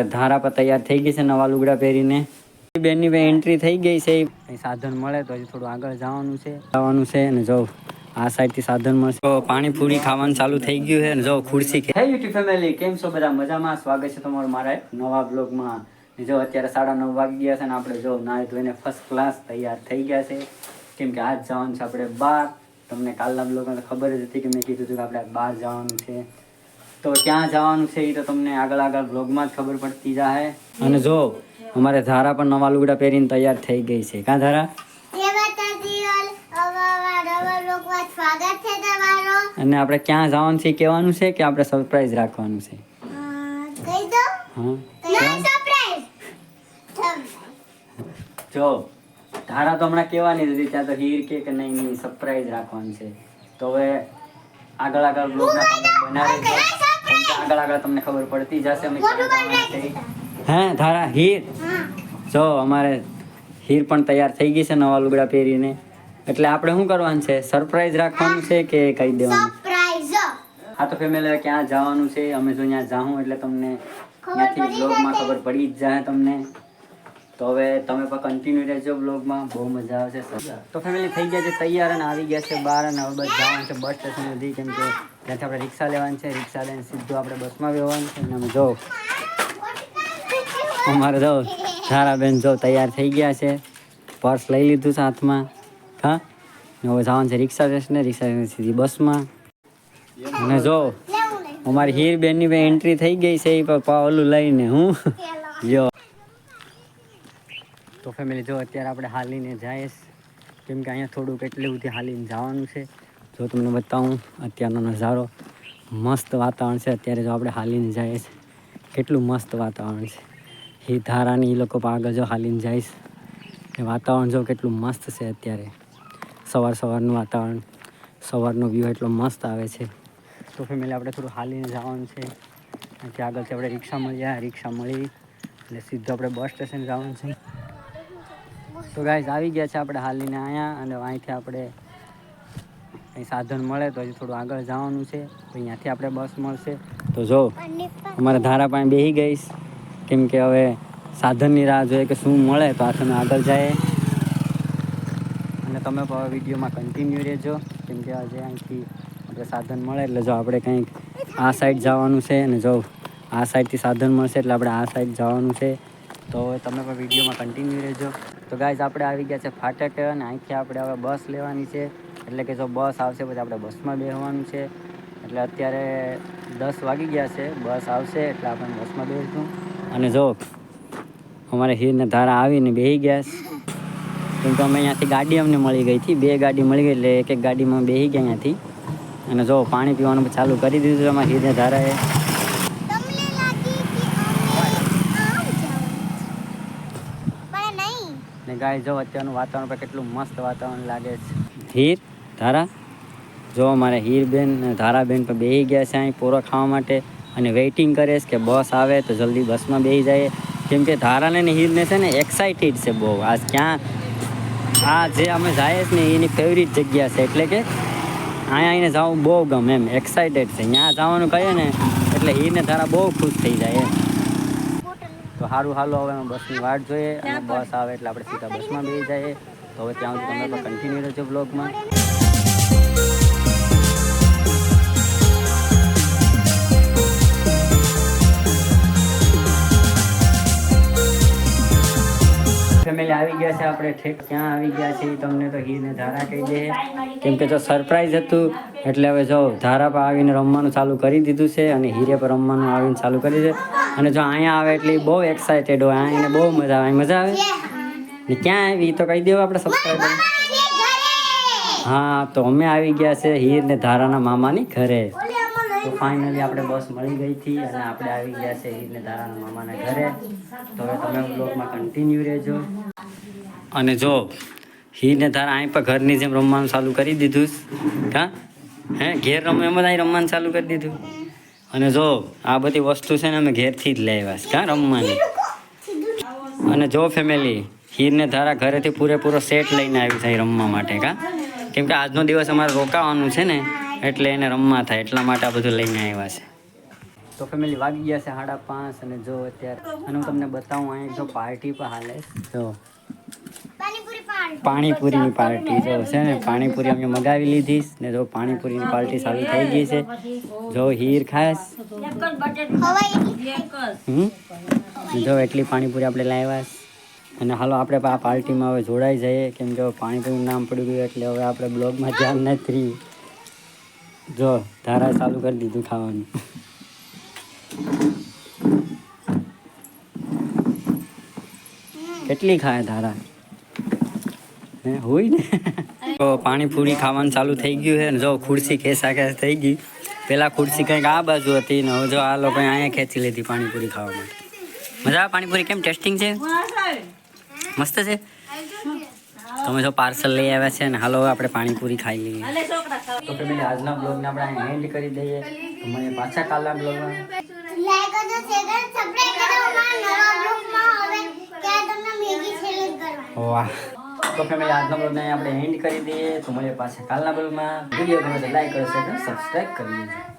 ધારા પર તૈયાર થઈ ગઈ છે નવા લુગડા પહેરીને. બેનની ભાઈ એન્ટ્રી થઈ ગઈ છે. સાધન મળે તો હજી થોડું આગળ જવાનું છે અને જો આ સાઈડથી સાધન મળશે તો પાણીપુરી ખાવાનું ચાલુ થઈ ગયું છે. જો ખુરશી હે યુટ્યુબ ફેમિલી, કેમ છો બધા? મજામાં? સ્વાગત છે તમારું મારા નવા બ્લોગમાં. જો અત્યારે 9:30 વાગી ગયા છે ને આપણે જો નાહી ધોઈને ફર્સ્ટ ક્લાસ તૈયાર થઈ ગયા છે. કેમ કે આજ જવાનું છે આપણે બહાર. તમને કાલના બ્લોગમાં ખબર જ હતી કે મેં કીધું હતું કે આપણે બહાર જવાનું છે. તો ક્યાં જવાનું છે એ તો તમને આગળ બ્લોગમાં જ ખબર પડતી જાય. અને જો અમારે ધારા પણ નવા લુગડા પહેરીને તૈયાર થઈ ગઈ છે. કાં ધારા? અને આપણે ક્યાં જવાનું છે કહેવાનું છે કે આપણે સરપ્રાઈઝ રાખવાનું છે? જો ધારા તો હમણાં કહેવાની હતી ત્યાં તો હીર કે નહીં સરપ્રાઈઝ રાખવાનું છે. તો હવે આગળ બ્લોગમાં બનાવી આગળ તમને ખબર પડતી જશે અમે ક્યાં જવાના છે. હે ધારા, હીર જો અમારે હીર પણ તૈયાર થઈ ગઈ છે નવા લુગડા પહેરીને. એટલે આપણે શું કરવાનું છે? સરપ્રાઈઝ રાખવાનું છે કે કહી દેવાનું? હા તો ફેમિલી ક્યાં જવાનું છે અમે જો ત્યાં જાઉં એટલે તમને ત્યાંથી બ્લોગમાં ખબર પડી જ જાય તમને. તો હવે તમે પણ કન્ટિન્યુ રહેજો બ્લોગમાં, બહુ મજા આવશે. તો ફેમિલી થઈ ગયા છે તૈયાર અને આવી ગયા છે બહાર અને હવે બસ જવાનું છે બસ સ્ટેશન સુધી. કેમ કે ત્યાંથી આપણે રિક્ષા લેવાની છે. રિક્ષા લઈને સીધું આપણે બસમાં બેસવાનું છે. અને અમે જો અમારે જો ધારાબેન જો તૈયાર થઈ ગયા છે, પર્સ લઈ લીધું છે હાથમાં. હા, હવે જવાનું છે રિક્ષા સ્ટેશને. રિક્ષા સીધી બસમાં. અને જો અમારી હીર બેનની ભાઈ એન્ટ્રી થઈ ગઈ છે એ ઓલું લઈને હું જો. તો ફેમિલી જો અત્યારે આપણે હાલીને જઈશ. કેમ કે અહીંયા થોડુંક એટલી બધી હાલીને જવાનું છે. જો તમને બતાવું અત્યારનો નજારો, મસ્ત વાતાવરણ છે અત્યારે. જો આપણે હાલીને જઈશ, કેટલું મસ્ત વાતાવરણ છે. એ ધારાની એ લોકો આગળ જો હાલીને જઈશ એ વાતાવરણ જો કેટલું મસ્ત છે અત્યારે. સવારનું વાતાવરણ, સવારનો વ્યૂ એટલો મસ્ત આવે છે. તો ફેમિલી આપણે થોડું હાલીને જવાનું છે. ત્યાંથી આગળથી આપણે રિક્ષા મળી એટલે સીધું આપણે બસ સ્ટેશન જવાનું છે. તો ગાઈઝ આવી ગયા છે આપણે હાલીને અહીંયા. અને અહીંથી આપણે કંઈ સાધન મળે તો હજી થોડું આગળ જવાનું છે. તો અહીંયાથી આપણે બસ મળશે. તો જો અમારે ધારા પાસે બેસી ગઈશ. કેમ કે હવે સાધનની રાહ જોઈએ કે શું મળે તો આ તમે આગળ જાય. અને તમે પણ વિડીયોમાં કન્ટિન્યુ રહેજો. કેમ કે આજે અહીંથી આપણે સાધન મળે એટલે જો આપણે કંઈક આ સાઈડ જવાનું છે. અને જો આ સાઈડથી સાધન મળશે એટલે આપણે આ સાઈડ જવાનું છે. તો હવે તમે પણ વિડીયોમાં કન્ટિન્યુ રહેજો. તો ગાઈઝ આપણે આવી ગયા છે ફાટક અને અહીંથી આપણે હવે બસ લેવાની છે. એટલે કે જો બસ આવશે પછી આપણે બસમાં બેસવાનું છે. એટલે અત્યારે 10 વાગી ગયા છે. બસ આવશે એટલે આપણે બસમાં બેસીશું. અને જો અમારે હીરને ધારા આવીને બેસી ગયા છે. કેમ કે અમે અહીંયાથી ગાડી અમને મળી ગઈ હતી. 2 ગાડી મળી ગઈ એટલે એક ગાડીમાં બેસી ગયા અહીંયાથી. અને જો પાણી પીવાનું ચાલુ કરી દીધું છે અમારા હીરને ધારાએ. ને ગાય જો અત્યારનું વાતાવરણ પર કેટલું મસ્ત વાતાવરણ લાગે છે. હીર ધારા જો અમારે હીરબેન અને ધારાબેન પર બેસી ગયા છે અહીં પોરો ખાવા માટે. અને વેઇટિંગ કરે છે કે બસ આવે તો જલ્દી બસમાં બેસી જાય. કેમ કે ધારાને ને હીરને છે ને એક્સાઇટેડ છે બહુ. આજ ક્યાં આ જે અમે જાય છે ને એની ફેવરિટ જગ્યા છે. એટલે કે અહીંયા આવીને જવું બહુ ગમે એમ, એક્સાઇટેડ છે. ત્યાં જવાનું કહીએ ને એટલે હીરને ધારા બહુ ખુશ થઈ જાય એમ. તો સારું હાલો હવે અમે બસની વાટ જોઈએ અને બસ આવે એટલે આપણે સીધા બસમાં બેસી જઈએ. તો હવે ત્યાં સુધી તમે પણ કન્ટિન્યુ રહેજો બ્લોગમાં. ફેમિલી આવી ગયા છે આપણે ઠેક ક્યાં આવી ગયા છે તમને તો હીરને ધારા કહી દે. કેમ કે જો સરપ્રાઈઝ હતું એટલે હવે જો ધારા પર આવીને રમવાનું ચાલુ કરી દીધું છે. અને હીરે પર રમવાનું આવીને ચાલુ કરી દે. અને જો અહીંયા આવે એટલે બહુ એક્સાઇટેડ હોય. અહીંયા બહુ મજા આવે. મજા આવે ને ક્યાં આવી તો કહી દેવું આપણે સબસ્ક્રાઈબર. હા તો અમે આવી ગયા છે હીર ને ધારાના મામાની ઘરે. તો ફાઇનલી આપણે બસ મળી ગઈ હતી અને આપણે આવી ગયા છે હીર ને ધારાના મામાના ઘરે. તો હવે તમે બ્લોગમાં કન્ટિન્યુ રહેજો. અને જો હીર ને ધારા અહીં પર ઘરની જેમ રમવાનું ચાલુ કરી દીધું. હા હે ઘેર રમે એમ જ અહીં રમવાનું ચાલુ કરી દીધું. અને જો આ બધી વસ્તુ છે ને અમે ઘેરથી જ લઈ આવ્યા કાં રમવાની. અને જો ફેમિલી હીરને ધારા ઘરેથી પૂરેપૂરો સેટ લઈને આવી છે રમવા માટે કાં. કેમ કે આજનો દિવસ અમારે રોકાવાનું છે ને એટલે એને રમવા થાય એટલા માટે આ બધું લઈને આવ્યા છે. તો ફેમિલી વાગી ગયા છે 5:30 અને જો અત્યારે અને હું તમને બતાવું અહીં જો પાર્ટી પર હાલે જો પાણીપુરીની પાર્ટી જો છે ને પાણીપુરી અમે મગાવી લીધી ને જો પાણીપુરીની પાર્ટી ચાલુ થઈ ગઈ છે જો હીર ખાસ જો એટલી પાણીપુરી આપણે લાવ્યા અને હાલો આપણે આ પાર્ટીમાં હવે જોડાઈ જઈએ કેમ કે પાણીપુરીનું નામ પડી ગયું એટલે હવે આપણે બ્લોગમાં ધ્યાન નથી રહ્યું જો ધારા ચાલુ કરી દીધું ખાવાનું કેટલી ખાય ધારા હોય ને તો પાણીપુરી ખાવાનું ચાલુ થઈ ગયું છે ને જો ખુરશી ખેંચા થઈ ગઈ પેલા ખુરશી કંઈક આ બાજુ હતી ને હવે જો આ લોકો અહીંયા ખેંચી લીધી પાણીપુરી ખાવા માટે મજા આવે પાણીપુરી કેમ ટેસ્ટિંગ છે મસ્ત છે તમે જો પાર્સલ લઈ આવ્યા છે ને હાલો આપણે પાણીપુરી ખાઈ લઈએ તો ફેમિલી આજના બ્લોગને આપણે એન્ડ કરી દઈએ તો મને પાછા કાલના બ્લોગમાં લાઈક કરજો શેર કરજો સબસ્ક્રાઇબ કરજો નવા બ્લોગમાં હવે ક્યાં તમને મેગી ચેલેન્જ કરવાની વાહ તો ફેમિલી આજના બ્લોગને આપણે એન્ડ કરી દઈએ તો મળીએ પાછા કાલના બ્લોગમાં વિડીયો ગમે તો લાઈક કરો શેર કરો સબસ્ક્રાઇબ કરી દેજો